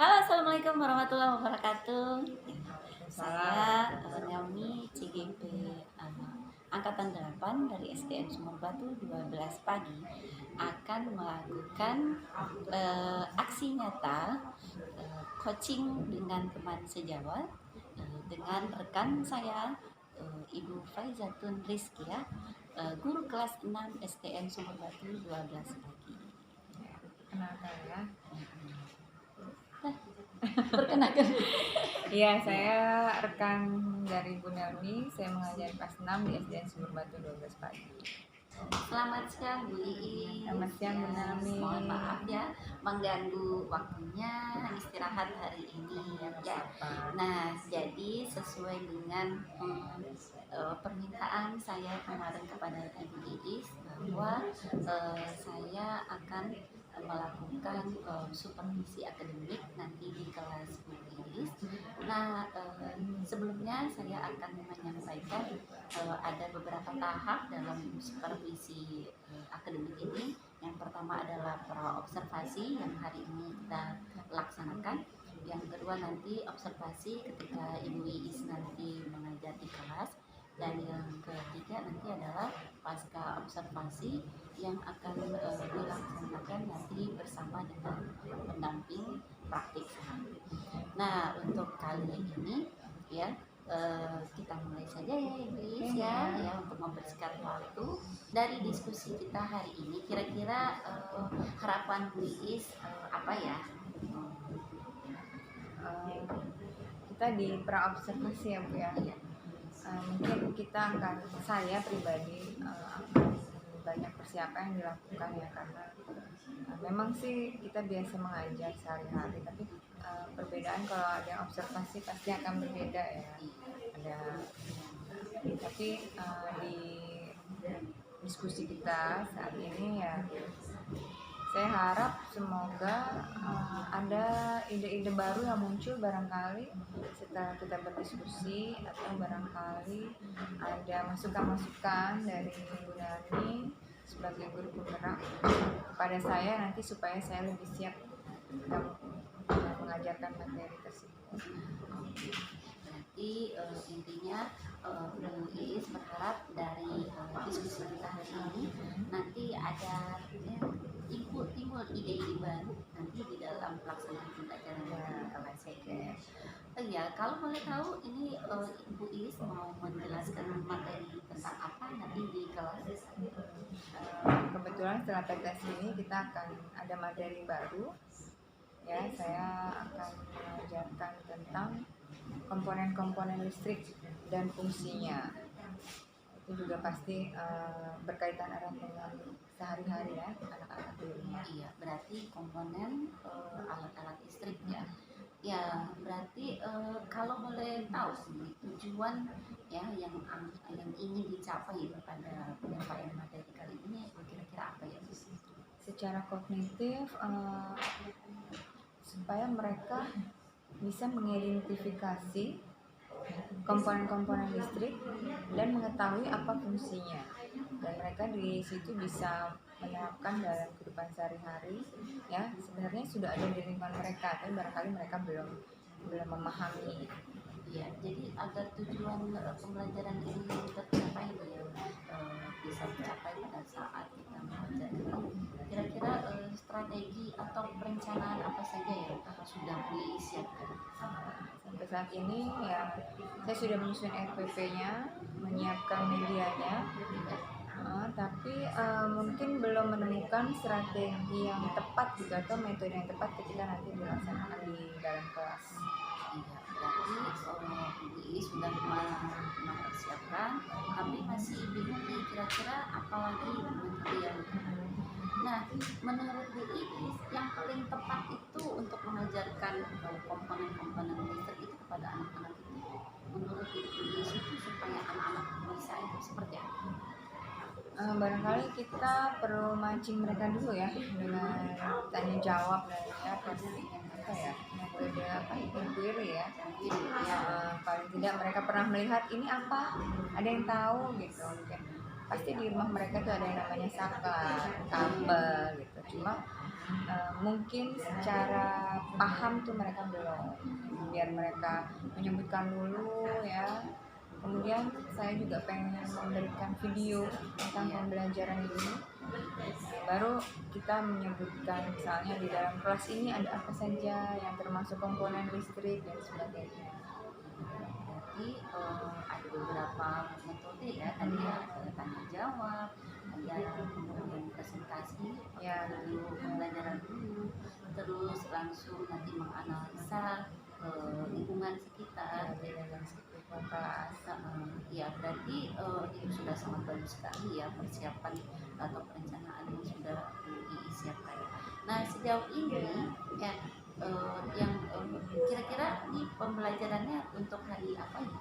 Halo, assalamualaikum warahmatullahi wabarakatuh. Saya Salam. Naomi CGP Angkatan 8 dari SDN Sumur Batu 12 pagi akan melakukan aksi nyata coaching dengan teman sejawat dengan rekan saya Ibu Faizatun Rizkia, guru kelas 6 SDN Sumur Batu 12 pagi. Kenalkan ya. Perkenalkan. Iya, saya rekan dari Bu Naomi. Saya mengajar kelas 6 di SDN Sumur Batu 12 pagi. Selamat siang Bu Iis. Selamat siang Bu Naomi. Mohon maaf ya mengganggu waktunya istirahat hari ini ya. Nah, jadi sesuai dengan permintaan saya kemarin kepada Ibu Iis bahwa saya akan melakukan supervisi akademik nanti di kelas Bu Iis. Nah, sebelumnya saya akan menyampaikan ada beberapa tahap dalam supervisi akademik ini. Yang pertama adalah pra-observasi yang hari ini kita laksanakan. Yang kedua nanti observasi ketika Ibu Iis nanti mengajar di kelas. Dan yang ketiga nanti adalah pasca observasi yang akan dilaksanakan nanti bersama dengan pendamping praktik sehari. Nah, untuk kali ini ya kita mulai saja ya Ibu ya untuk membersihkan waktu dari diskusi kita hari ini. Kira-kira harapan Bu Iis apa ya? Kita di pra-observasi ya Bu ya. Mungkin kita saya pribadi akan banyak persiapan yang dilakukan ya, karena memang sih kita biasa mengajar sehari-hari, tapi perbedaan kalau ada yang observasi pasti akan berbeda ya. Tapi di diskusi kita saat ini ya, saya harap semoga ada ide-ide baru yang muncul barangkali setelah kita berdiskusi, atau barangkali ada masukan-masukan dari Bu Nani sebagai guru penggerak kepada saya nanti supaya saya lebih siap dalam mengajarkan materi tersebut. Berarti intinya Bu Iis berharap dari diskusi kita hari ini nanti ada timbul ide-ide baru nanti di dalam pelaksanaan pembelajaran di kelas ya. Ya, kalau boleh tahu ini Ibu Iis mau menjelaskan materi tentang apa nanti di kelas? Kebetulan setelah PTS ini kita akan ada materi baru ya. Saya akan mengajarkan tentang komponen-komponen listrik dan fungsinya. Itu juga pasti berkaitan erat dengan sehari-hari ya anak-anak di rumah. Iya, berarti komponen alat-alat listrik ya. Ya, berarti kalau boleh tahu tujuan ya yang ingin dicapai pada penyampaian materi kali ini kira-kira apa ya? Secara kognitif supaya mereka bisa mengidentifikasi komponen-komponen listrik dan mengetahui apa fungsinya, dan mereka di situ bisa menerapkan dalam kehidupan sehari-hari ya. Sebenarnya sudah ada di lingkungan mereka, tapi barangkali mereka belum memahami. Ya, jadi agar tujuan pembelajaran ini tercapai ya, bisa tercapai pada saat kita mengajar ini. Kira-kira strategi atau perencanaan apa saja yang sudah disiapkan? Sampai saat ini ya saya sudah menyusun RPP-nya, menyiapkan medianya, tapi mungkin belum menemukan strategi yang tepat juga atau metode yang tepat ketika nanti dilaksanakan di dalam kelas. Iya, berarti Bu Iis sudah mempersiapkan, tapi masih bingung nih kira-kira apalagi materi yang. Nah, menurut Bu Iis yang paling tepat itu untuk mengajarkan komponen-komponen listrik itu kepada anak-anak itu, menurut Bu Iis itu supaya anak-anak bisa itu seperti apa? Barangkali kita perlu mancing mereka dulu ya dengan tanya jawab dan ya metode inquiry ya. Paling tidak mereka pernah melihat ini apa, ada yang tahu gitu. Mungkin pasti di rumah mereka tuh ada yang namanya saklar, kabel gitu. Cuma mungkin secara paham tuh mereka belum, biar mereka menyebutkan dulu ya. Kemudian saya juga pengen memberikan video tentang pembelajaran ini, baru kita menyebutkan misalnya di dalam kelas ini ada apa saja yang termasuk komponen listrik dan sebagainya. Berarti ada beberapa metode ya, tadi ada tanya jawab, ada kemudian presentasi, Ya. dulu pembelajaran dulu, terus langsung nanti menganalisa lingkungan sekitar, Dan sekitar kelas. Ya berarti itu sudah sangat bagus sekali ya persiapan atau perencanaan yang sudah disiapkan. Nah sejauh ini ya yang kira-kira ini pembelajarannya untuk hari apa ya?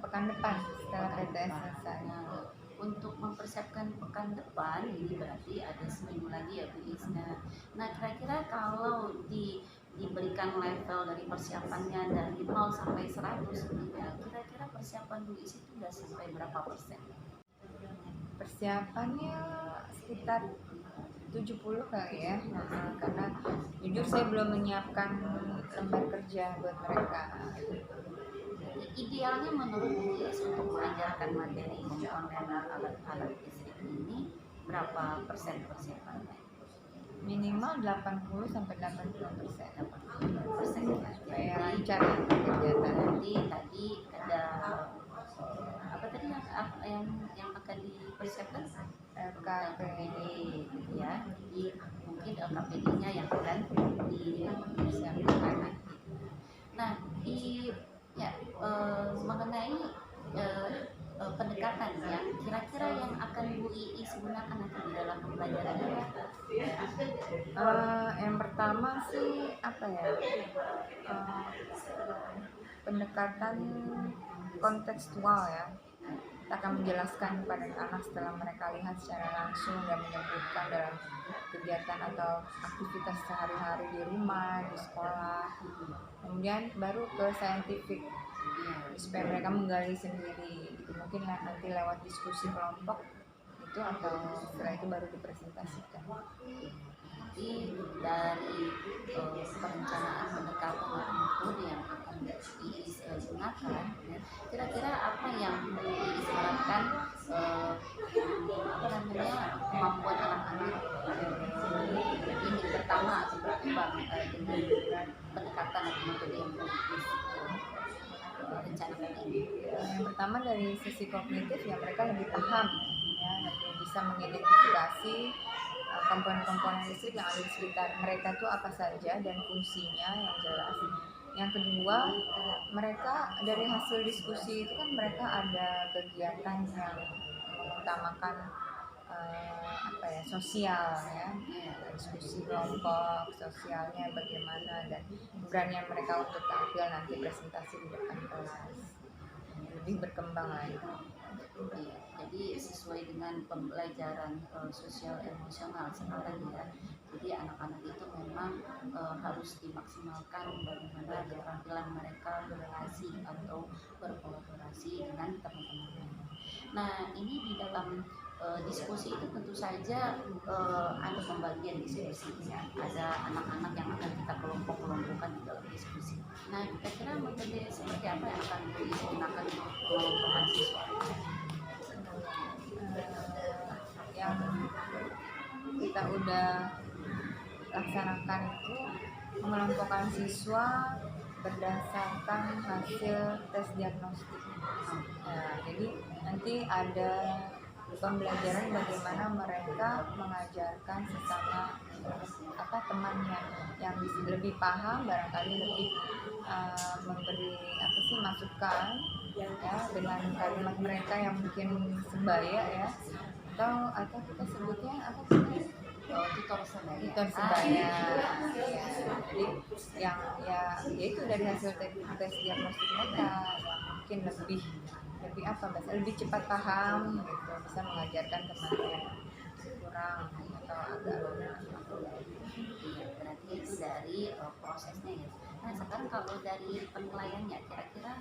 Pekan depan setelah PTS selesai. Nah, untuk mempersiapkan pekan depan ini berarti ada seminggu lagi ya Bu Isna. Nah kira-kira kalau diberikan level dari persiapannya dari 0 sampai 100 ya, kira-kira persiapan Bu Is itu udah sampai berapa persen? Persiapannya sekitar 70 kali ya. Karena jujur saya belum menyiapkan lembar kerja buat mereka. Idealnya menurut Bu Is untuk mengajarkan materi komponen alat-alat listrik ini berapa persen persiapannya? Minimal 80 sampai 80%. 80% ya. Supaya lancar kegiatan. Nanti tadi ada apa tadi yang akan dipersiapkan? LKPD gitu ya. Jadi mungkin LKPD-nya yang akan dipersiapkan. Nah, mengenai pendekatan ya, kira-kira yang akan Bu Iis gunakan nanti di dalam pembelajaran ini? Yang pertama sih apa ya? Pendekatan kontekstual ya. Kita akan menjelaskan kepada anak setelah mereka lihat secara langsung dan menyebutkan dalam kegiatan atau aktivitas sehari-hari di rumah, di sekolah. Kemudian baru ke scientific supaya mereka menggali sendiri. Itu mungkin nanti lewat diskusi kelompok itu, atau setelah itu baru dipresentasikan. Jadi dari perencanaan pendekatan atau metode yang akan Iis gunakan, ya, kira-kira apa yang Iis harapkan kemampuan anak-anak ini pertama atau berkembang dengan pendekatan atau metode yang Iis rencanakan ini? Yang pertama dari sisi kognitif ya, mereka lebih paham ya, lebih bisa mengidentifikasi komponen-komponen listrik yang ada di sekitar mereka tuh apa saja dan fungsinya yang jelas. Yang kedua, mereka dari hasil diskusi itu kan mereka ada kegiatan yang mengutamakan sosial ya, diskusi kelompok sosialnya bagaimana, dan keberanian mereka untuk tampil nanti presentasi di depan kelas, lebih berkembang lagi. Ya, jadi sesuai dengan pembelajaran sosial emosional sekarang ya. Jadi anak-anak itu memang harus dimaksimalkan bagaimana keterampilan mereka berrelasi atau berkolaborasi dengan teman-temannya. Nah, ini di dalam diskusi itu tentu saja ada pembagian diskusi ya. Ada anak-anak yang akan kita kelompok-kelompokkan di dalam diskusi. Nah, kira-kira metode seperti apa yang akan digunakan untuk mengelompokkan siswa? Yang kita udah laksanakan itu mengelompokkan siswa berdasarkan hasil tes diagnostik. Nah, jadi nanti ada pembelajaran bagaimana mereka mengajarkan sesama temannya yang lebih paham, barangkali lebih memberi masukan ya dengan kalimat mereka yang mungkin sebaya ya, atau kita sebutnya apa sih, tutor sebaya. Ya. Jadi yang itu dari hasil tes diagnostik mereka yang mungkin lebih cepat paham gitu, bisa mengajarkan temannya kurang atau agak lemah. Iya, berarti itu dari prosesnya ya. Nah sekarang kalau dari penilaiannya, kira-kira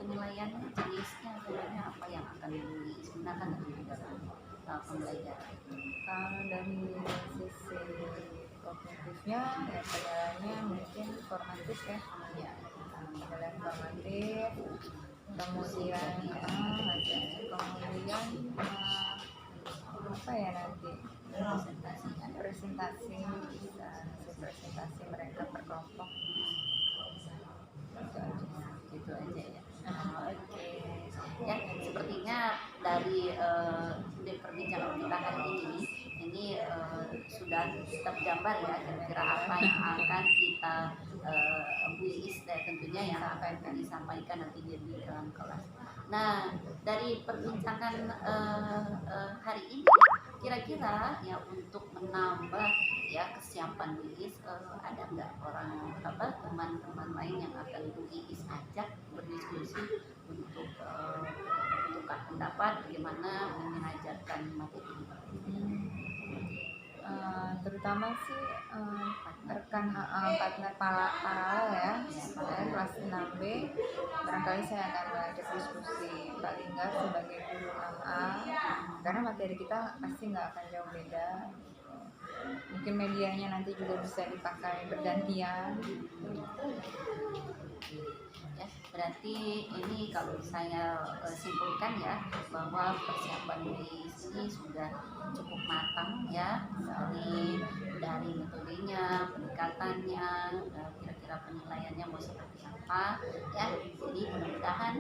penilaiannya jenisnya sebenarnya apa yang akan digunakan nanti di dalam pembelajaran? Kalau dari sisi khususnya ya perjalanannya mungkin formatif ya, Ya, perjalanan formatif, kemudian apa ya nanti presentasinya. presentasi, bisa hasil presentasi mereka per kelompok gitu aja. Gitu aja ya. Oke. Ya, sepertinya dari perbincangan kita hari ini sudah tergambar ya kira-kira apa yang akan kita Bu Iis tentunya yang akan disampaikan nanti di dalam kelas. Nah, dari perbincangan hari ini kira-kira ya untuk menambah ya kesiapan Bu Iis, ada nggak teman-teman lain yang akan Bu Iis ajak berdiskusi untuk tukar pendapat bagaimana mengajarkan materi ini? Terutama sih rekan partner paralel ya, saya kelas 6B barangkali saya akan mengajak diskusi Pak Lingga sebagai guru 6A, karena materi kita pasti nggak akan jauh beda. Mungkin medianya nanti juga bisa dipakai bergantian. Ya, berarti ini kalau saya simpulkan ya bahwa persiapan di sini sudah cukup matang ya, dari metodenya, pendekatannya, kira-kira penilaiannya mau seperti apa ya. Jadi mudah-mudahan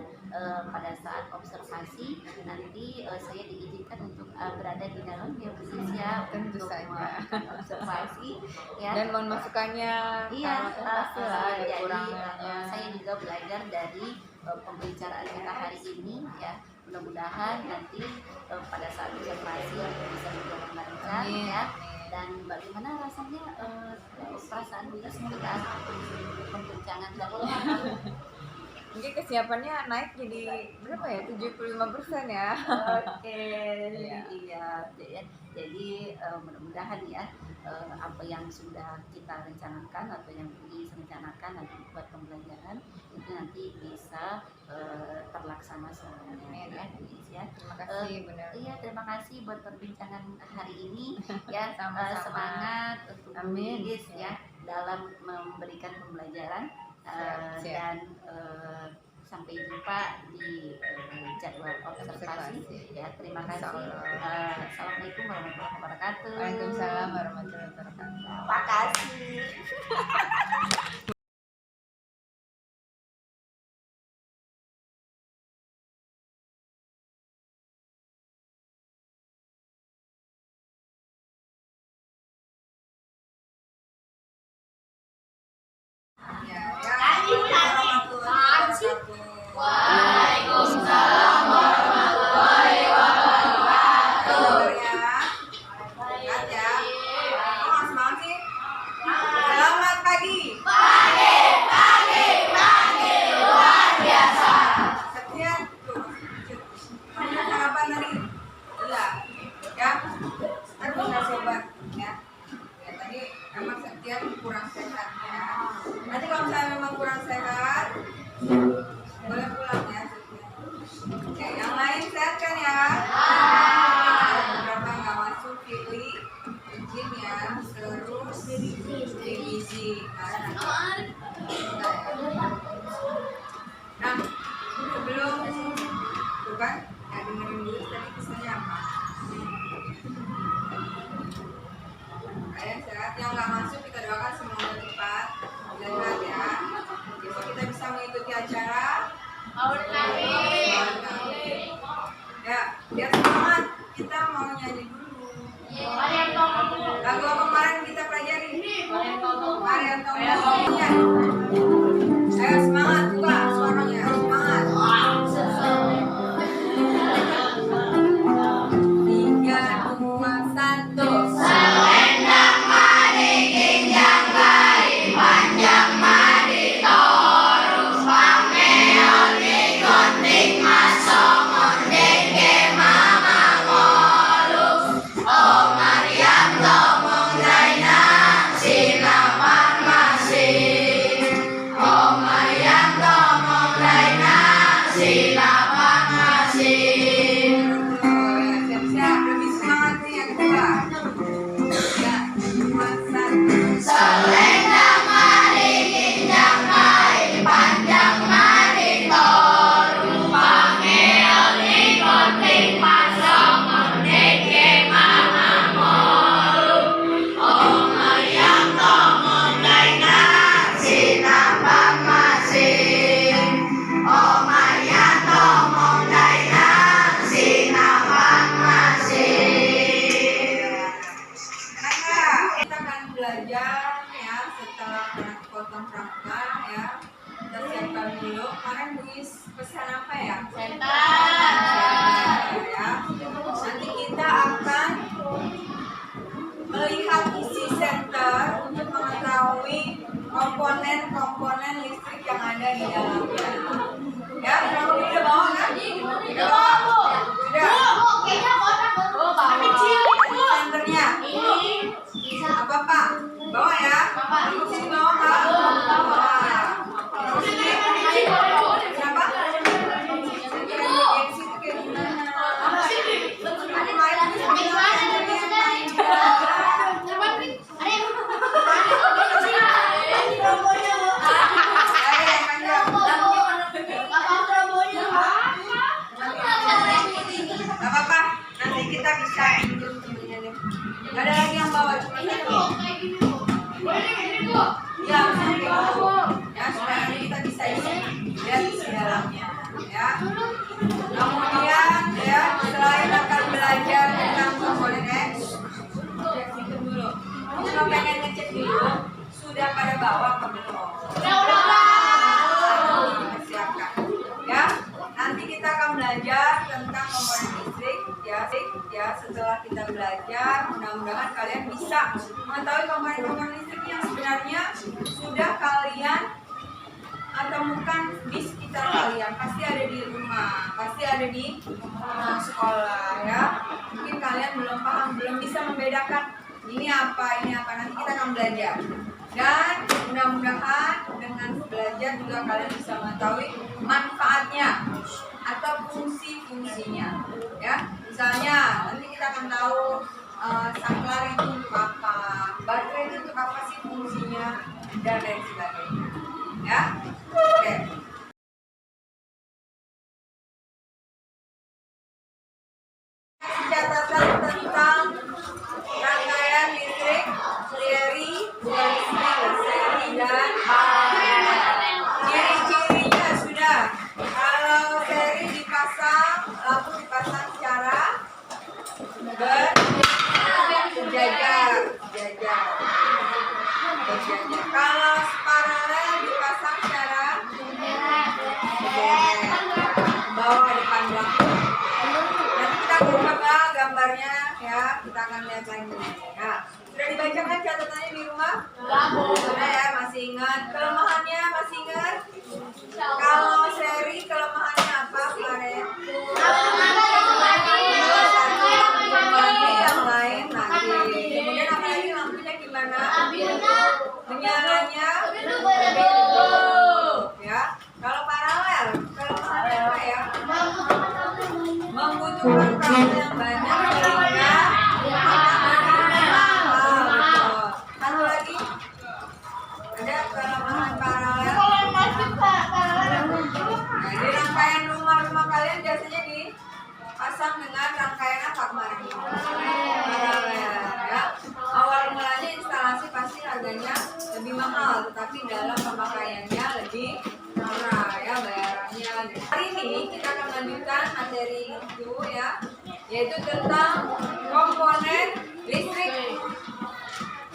pada saat observasi nanti saya diizinkan untuk berada di dalam ya Bu Iis ya, Tentu untuk saja. melakukan observasi ya. Dan mohon masukannya, Iya, pastilah ada jadi kurangannya. saya juga belajar dari pembicaraan kita hari ini ya. Mudah-mudahan nanti pada saat observasi bisa berjalan lancar Amin. ya. Dan bagaimana rasanya perasaan Bu Iis ketika pembicaraan tadi? Mungkin kesiapannya naik jadi berapa ya? 75% ya. Oke, iya. Jadi mudah-mudahan ya apa yang sudah kita rencanakan atau yang Bu Iis rencanakan nanti buat pembelajaran itu nanti bisa terlaksana semuanya ya Bu Iis ya. Terima kasih benar. Iya, terima kasih buat perbincangan hari ini ya. Sama-sama. Semangat untuk Bu Amin. Iis ya dalam memberikan pembelajaran. Siap. Dan sampai jumpa di jadwal observasi ya. Terima kasih. Assalamualaikum warahmatullahi wabarakatuh. Waalaikumsalam warahmatullahi wabarakatuh. Terima kasih. Waalaikumsalam warahmatullahi wabarakatuh. Ingat ya. Oh, semangat sih. Selamat pagi. Pagi luar biasa. Sekian. Kamu sarapan tadi? Iya. Ya. Aku kasih obat ya. Ya tadi emang Septian kurang sehat ya. Nanti kalau misalnya memang kurang sehat, boleh pulang ya Septian. Oke, yang lain sehat kan ya? Beberapa nggak masuk Fili, izin ya. Terus gizi. Nah, sebelum tuh kan, ya dengerin dulu tadi kesannya apa? Kalian sehat, yang nggak masuk kita doakan semoga cepat sehat ya. Besok kita bisa mengikuti acara. Ya, biar semangat. Kita mau nyanyi dulu. Lagu apa kemarin kita pelajari? Mariam Tomong. Ayo semangat juga suaranya, semangat. 3, 2, 1. Selendang maringing yang baik panjang mari torus pameon ikotik masomon deke mama ngolus oh Maryam tomong daina sinapan masih ya. Kita siapkan dulu. Kemarin Buis pesan apa ya? Ya. Nanti kita akan melihat isi senter untuk mengetahui komponen-komponen listrik yang ada di dalamnya. Ya, kamu udah bawa kan? Udah bawa. Sudah. Senternya. Apa Pak? Bawa ya? Kamu sini bawa Pak? Bawa. Kamu sini? Kenapa? Gak apa-apa, nanti kita bisa Gak ada lagi yang bawa, cuma satu. Ya, ya supaya nanti kita bisa isi lihat isi dalamnya, ya. Kemudian, ya selain akan belajar tentang komponen X, cek dulu. Cuma pengen ngecek dulu, sudah pada bawa apa belum? Siapkan, ya. Nanti kita akan belajar tentang komponen listrik, ya. Setelah kita belajar, mudah-mudahan kalian bisa mengetahui komponen-komponen listrik yang sebenarnya sudah kalian temukan di sekitar kalian. Pasti ada di rumah, pasti ada di sekolah, ya. Mungkin kalian belum paham, belum bisa membedakan ini apa. Nanti kita akan belajar. Dan mudah-mudahan dengan belajar juga kalian bisa mengetahui manfaatnya atau fungsi-fungsinya, ya. Misalnya nanti kita akan tahu saklar itu untuk apa, baterai itu untuk apa sih fungsinya, dan lain sebagainya, ya. Oke. Catatan tentang rangkaian listrik, seri, dan ciri-cirinya sudah. Kalau seri dipasang, lampu dipasang secara berjajar. Kalau paralel dipasang secara bawah depan belakang. Nanti kita akan coba gambarnya, ya. Kita akan lihat lagi. Nah, sudah dibacakan catatannya di rumah? Sudah ya, masih ingat. Kelemahannya masih ingat? Kalau seri kelemahannya apa kemarin? Yang lain nanti. Kemudian apa lagi, lampunya gimana? Menyalanya ya. Kalau paralel kelemahannya apa ya? Membutuhkan kabel yang banyak sehingga satu lagi ada kelemahan paralel. Nah, di rangkaian rumah kalian biasanya dipasang dengan rangkaian apa kemarin? Paralel, ya. Awal mulanya instalasi pasti harganya lebih mahal, tetapi dalam pemakaiannya lebih murah, ya, bayarannya. Hari ini kita akan lanjutkan materi itu, ya, yaitu tentang komponen listrik.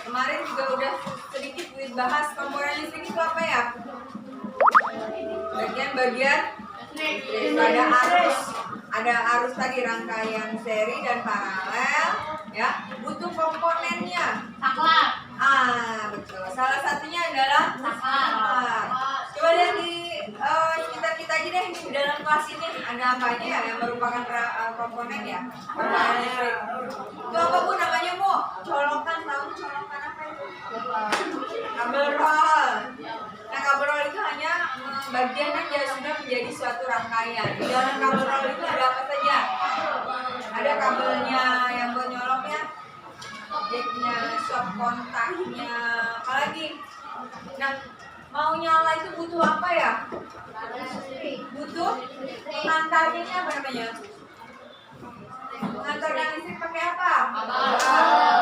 Kemarin juga udah sedikit bahas komponen listrik itu apa ya? Bagian-bagian listrik. Ada arus tadi, rangkaian seri dan paralel, ya. Butuh komponennya. Betul. Salah satunya adalah saklar. Coba lihat di kita aja deh, di dalam kelas ini ada apa aja ya yang merupakan komponen, ya, komponen listrik. Itu apa Bu namanya Bu? Colokan, tahu colokan apa itu? Kabel roll. Nah, kabel roll itu hanya bagian yang sudah menjadi suatu rangkaian. Di dalam kabel roll itu ada apa saja? Ada kabelnya yang buat nyoloknya, jacknya, stop kontaknya, apalagi. Nah, mau nyala itu butuh apa ya? Butuh pengantarnya, apa namanya? Mengantarkan listrik pakai apa?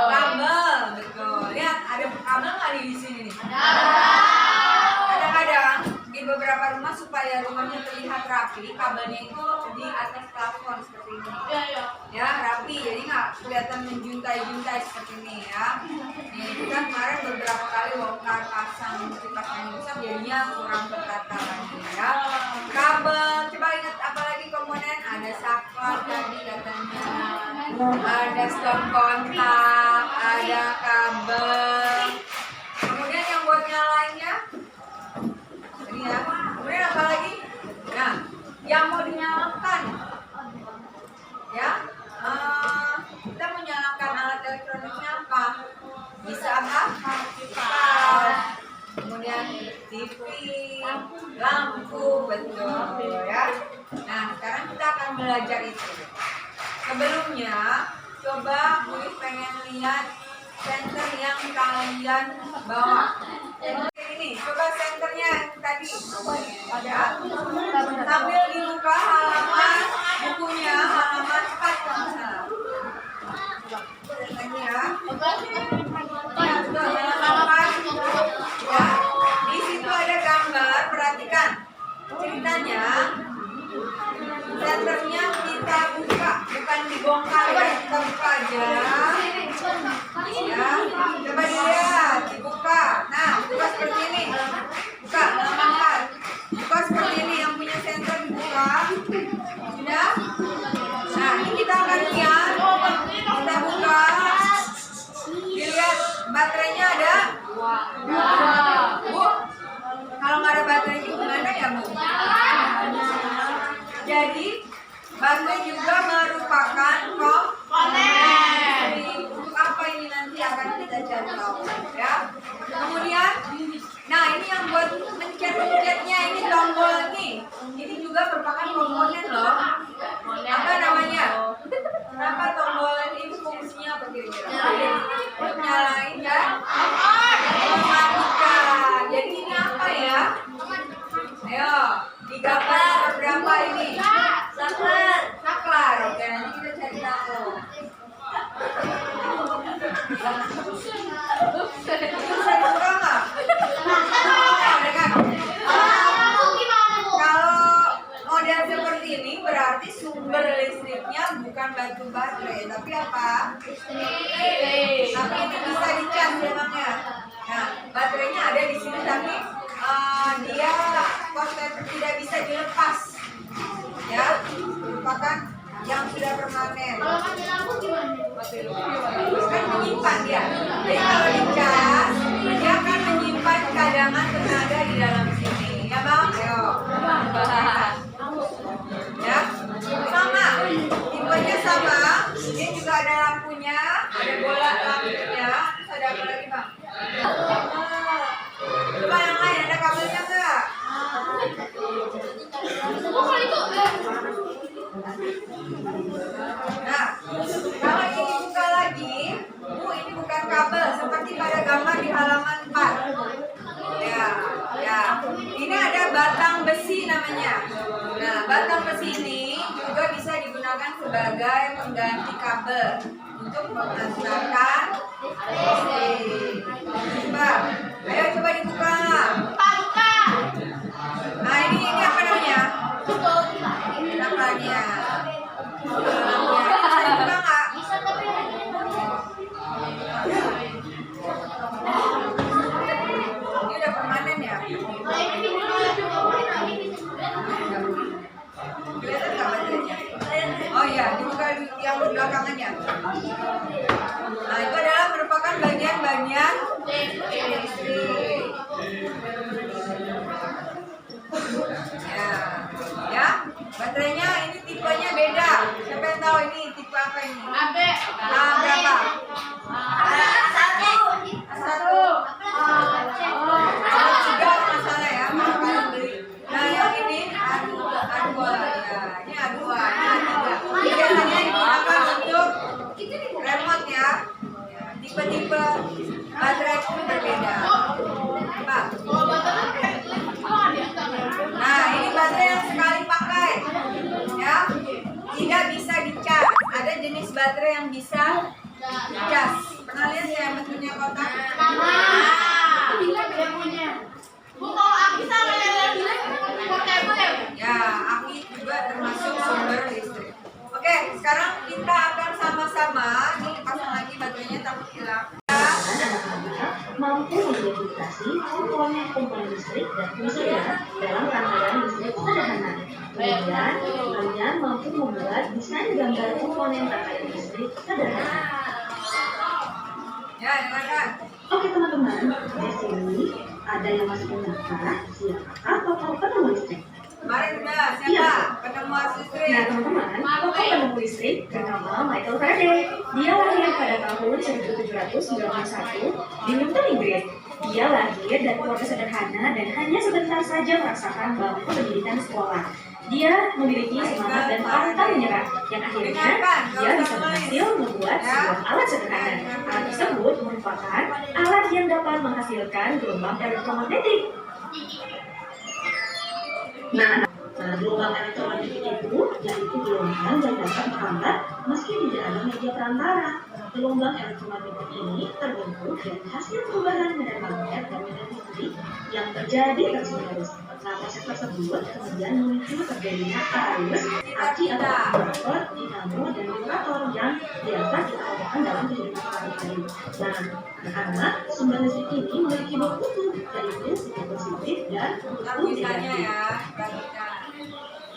Kabel, betul. Lihat, ada kabel nggak di sini nih? Kadang-kadang di beberapa rumah supaya supaya rumahnya terlihat rapi, kabelnya itu di atas plafon seperti ini. Ya, rapi, jadi nggak kelihatan menjuntai-juntai seperti ini ya. Ini kita kemarin beberapa kali bongkar pasang kipas angin besar, jadinya kurang tertata lagi ya. Kabel, coba ingat apa lagi komponen? Ada saklar tadi katanya, ada stop kontak, ada kabel. Kemudian yang buat nyalainnya ini ya. Kemudian apa lagi? Nah, yang mau dinyalakan ya, kita menyalakan alat elektroniknya apa? Bisa apa? Kipas, kemudian TV, lampu, betul ya. Nah, sekarang kita akan belajar itu. Sebelumnya, coba Gue pengen lihat senter yang kalian bawa. Ini, coba senternya yang tadi ada. Sambil dibuka halaman bukunya, halaman 4 kalau nggak salah. Ini ya. Ya, betul, halaman 4. Ya, di situ ada gambar. Perhatikan. Ceritanya, senternya kita buka, bukan dibongkar ya, kita buka aja. Ya, coba dilihat, dibuka. Nah, buka seperti ini. Buka, halaman 4. Buka seperti ini, yang punya senter dibuka. Sudah? Nah, ini kita akan lihat. Kita buka. Dilihat, baterainya ada? Bu, kalau nggak ada baterai gimana ya, Bu? Jadi, baterai juga merupakan komponen. Untuk apa ini nanti akan kita cari tahu ya. Kemudian, nah ini yang buat mencet-mencetnya ini tombol ini juga merupakan komponen loh. Apa namanya? Kenapa tombol ini fungsinya apa kira-kira? Untuk nyalain ya? Mematikan. Jadi ini apa ya? Ayo, digambar berapa ini? Saklar. Saklar. Oke, nanti kita cari tahu. Bisa dibuka nggak? Kalau model seperti ini berarti sumber listriknya bukan batu baterai, tapi apa? Tapi ini bisa dicas memangnya. Nah, baterainya ada di sini tapi dia tidak bisa dilepas. Ya, merupakan yang sudah permanen. Kalau mati lampu gimana? Kan menyimpan dia. Jadi kalau dicas, dia akan menyimpan cadangan tenaga di dalam sini. Ya bang? Ayo. Ya, sama. Tipenya sama. Dia juga ada lampunya, ada bola lampunya. Terus ada apa lagi bang? Coba yang lain ada kabelnya nggak? Nah, kalau ini dibuka lagi, Bu, ini bukan kabel seperti pada gambar di halaman 4. Ya, ya. Ini ada batang besi namanya. Nah, batang besi ini juga bisa digunakan sebagai pengganti kabel untuk mengantarkan listrik. Coba, ayo coba dibuka. Nah, ini apa namanya? Saklanya. Bisa dibuka nggak? Bisa tapi Ini udah permanen ya? Kelihatan nggak baterainya? Oh iya, dibuka yang belakangannya. Nah, itu adalah merupakan bagian-bagian listrik. Ya, ya. Baterainya ini tipenya beda. Siapa yang tahu ini tipe apa ini? AB. Berapa? Satu. Tiga masalah ya, kalau kalian beli. Nah yang ini A2 ya, ini A2, ini A3. Ini biasanya digunakan untuk remote ya. Tipe-tipe baterai pun berbeda. Pak. Nah ini baterai yang sekali pakai, ya, tidak bisa dicas. Ada jenis baterai yang bisa dicas. Pernah lihat ya bentuknya kotak? Bu, kalau aku sama yang bilang portable ya, komponen listrik dan fungsinya dalam rangkaian listrik sederhana. Kemudian, kalian mampu membuat desain gambar komponen rangkaian listrik sederhana. Ya, silakan. Oke teman-teman, di sini ada yang masih pendaftar, siapa tokoh penemu listrik? Kemarin udah, siapa? Iya. Penemu arus listrik. Nah teman-teman, tokoh penemu listrik bernama Michael Faraday. Dia lahir pada tahun 1791 di London, Inggris. Dia lahir dari keluarga sederhana dan hanya sebentar saja merasakan bangku pendidikan sekolah. Dia memiliki semangat dan pantang menyerah, yang akhirnya dia bisa berhasil membuat sebuah alat sederhana. Alat tersebut merupakan alat yang dapat menghasilkan gelombang elektromagnetik. Nah, gelombang elektromagnetik itu yaitu gelombang yang dapat menghambat meski tidak ada media perantara. Gelombang elektromagnetik ini terbentuk dari hasil perubahan medan magnet dan medan listrik yang terjadi terus-menerus. Nah, proses tersebut kemudian memicu terjadinya arus aki atau akumulator, dinamo, dan generator yang biasa kita gunakan dalam kehidupan sehari-hari. Nah, anak-anak, sumber listrik ini memiliki dua kutub, yaitu kutub positif dan kutub negatif.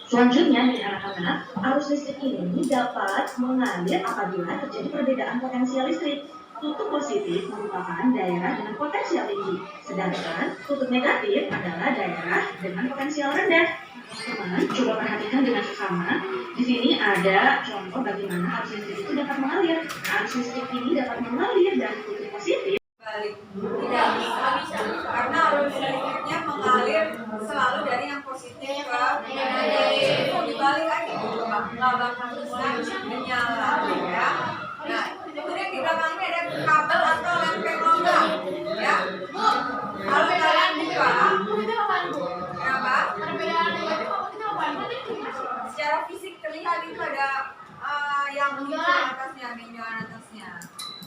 Selanjutnya nih anak-anak, arus listrik ini dapat mengalir apabila terjadi perbedaan potensial listrik. Kutub positif merupakan daerah dengan potensial tinggi, sedangkan kutub negatif adalah daerah dengan potensial rendah. Teman, coba perhatikan dengan seksama. Di sini ada contoh bagaimana arus listrik itu dapat mengalir. Arus listrik ini dapat mengalir dari kutub positif. Balik. Tidak bisa. Karena arus listriknya mengalir selalu dari yang positif ke negatif. Dibalik lagi, nggak bakal bisa menyala, ya. Nah, kemudian di belakangnya ada kabel atau lempeng logam, ya. Kalau kalian buka, kenapa? Secara fisik terlihat itu ada yang menunjukkan atasnya,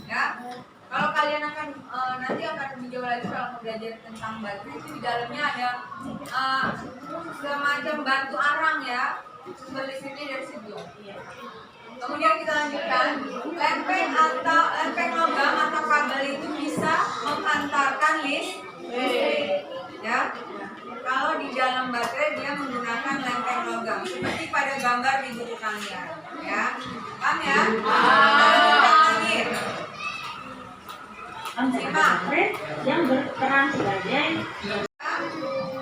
ya. Kalau kalian akan nanti akan menjauh lagi kalau belajar tentang batu itu di dalamnya ada semacam batu arang, ya. Sumber listriknya dari situ. Kemudian kita lanjutkan, lempeng logam atau kabel itu bisa mengantarkan listrik, ya. Kalau di dalam baterai dia menggunakan lempeng logam, seperti pada gambar di buku kalian, ya. Paham ya? Lagi. Baterai yang berperan sebagai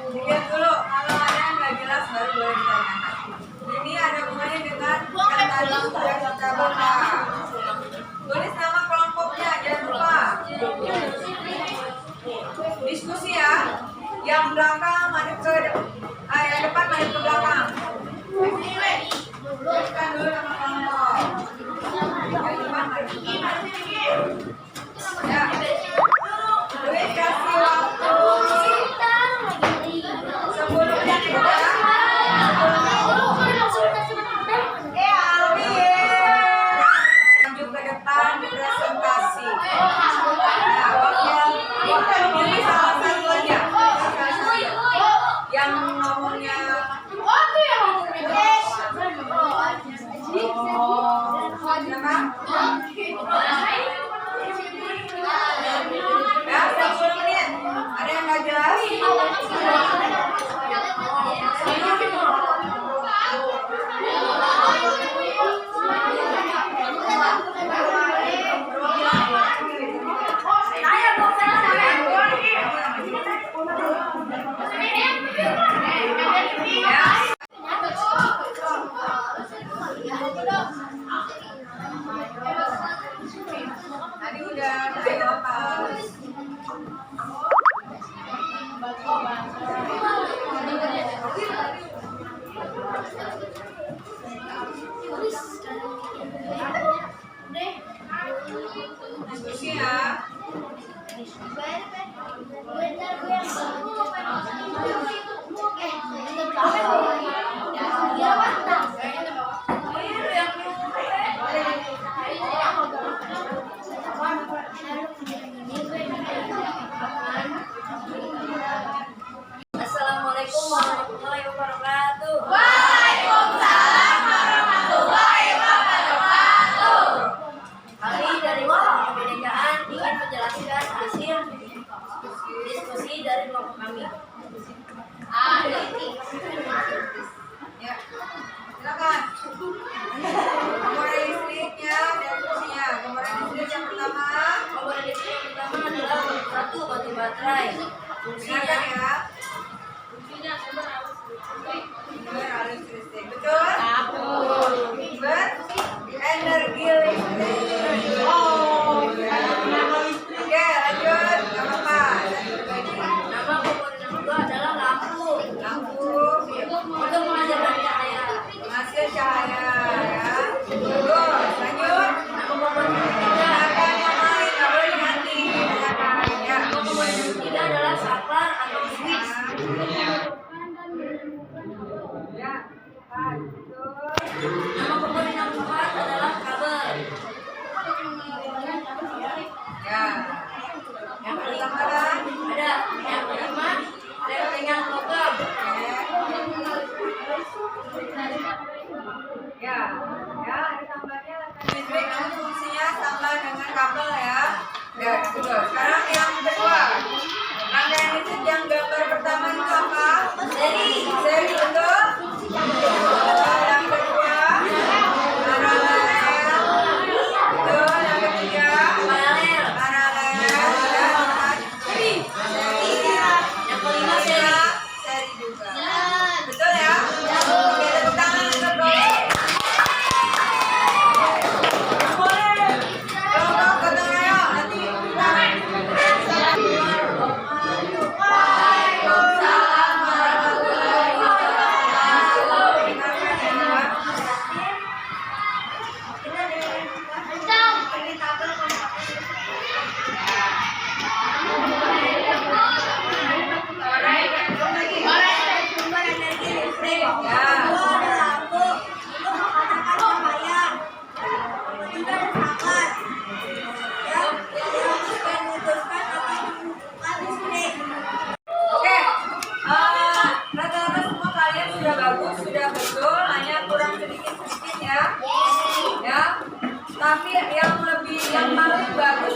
Lihat dulu, kalau ada yang nggak jelas baru boleh ditanyakan. Ini ada hubungannya dengan yang tadi sudah kita bahas. Tulis nama kelompoknya, jangan lupa. Diskusi ya. Yang belakang madep ke yang depan madep ke belakang. Tuliskan dulu nama kelompok. Yang depan madep ke belakang. Ya. Tulis kasih waktu 10 menit ya. Lanjut ke depan presentasi. Nah, wakil pilih salah satu aja. Yang nomornya siapa? ya. Beralih listrik. Betul? Berenergi listrik. Oke, lanjut. Gak apa-apa. Lanjut lagi. Nama komponen kedua adalah lampu. Lampu Untuk menghasilkan cahaya. menghasil cahaya ya. Terus lanjut. Nama komponen ketiga, Tanyakan yang lain, nggak boleh diganti. Tanyakan ya. komponen ketiga adalah saklar atau switch. Ya. Betul. Nama komponen yang keempat adalah kabel. Ya. Yang kelima Tambahan. ada yang kelima lempengan logam. Ya, ya, ada tambahnya listrik namun fungsinya sama dengan kabel ya. Ya, betul. Sekarang yang kedua, rangkaian listrik yang gambar pertama itu apa? Seri. Seri betul. Yang kedua, paralel. Betul. Yang ketiga, Paralel. paralel. Dan seri. Yang kelima seri. Seri juga. Betul ya? Oke, tepuk tangan untuk Bro. Boleh. Kelompok gotong royong nanti. Waalaikumsalam warahmatullahi wabarakatuh. Dengarkan ya. Oke, rata-rata semua kalian sudah bagus, sudah betul, hanya kurang sedikit-sedikit ya. Ya, tapi yang paling bagus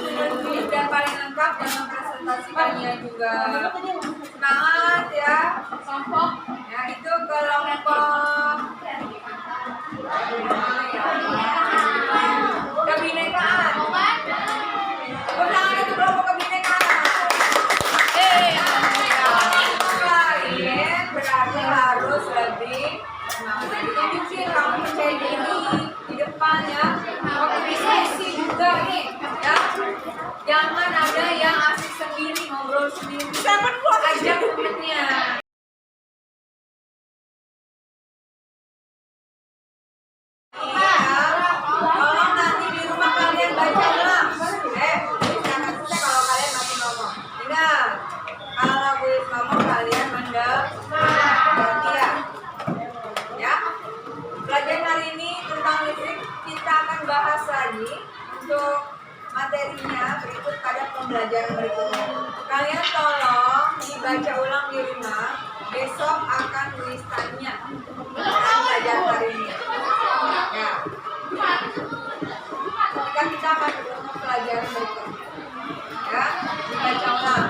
dan paling lengkap dan mempresentasikannya juga semangat ya. Ya, itu kelompok kebinekaan. Tepuk tangan untuk kelompok kebinekaan. Lain berarti harus lebih semangat lagi. Tunjukin kamu percaya diri di depan ya. Waktu diskusi juga nih ya. Jangan ada yang asik sendiri, ngobrol sendiri. Ajak temennya. Tolong nanti di rumah kalian baca ulang. Jangan susah kalau kalian masih ngomong. Ingat, kalau gue ngomong kalian mendengar. Ya. Ya. Pelajaran hari ini tentang listrik kita akan bahas lagi untuk materinya berikut pada pembelajaran berikutnya. Kalian tolong dibaca ulang di rumah. Besok akan tulis tanya tentang pelajaran hari ini. Ya. Ketika kita akan bertemu pelajaran berikutnya. Ya, dibaca ulang.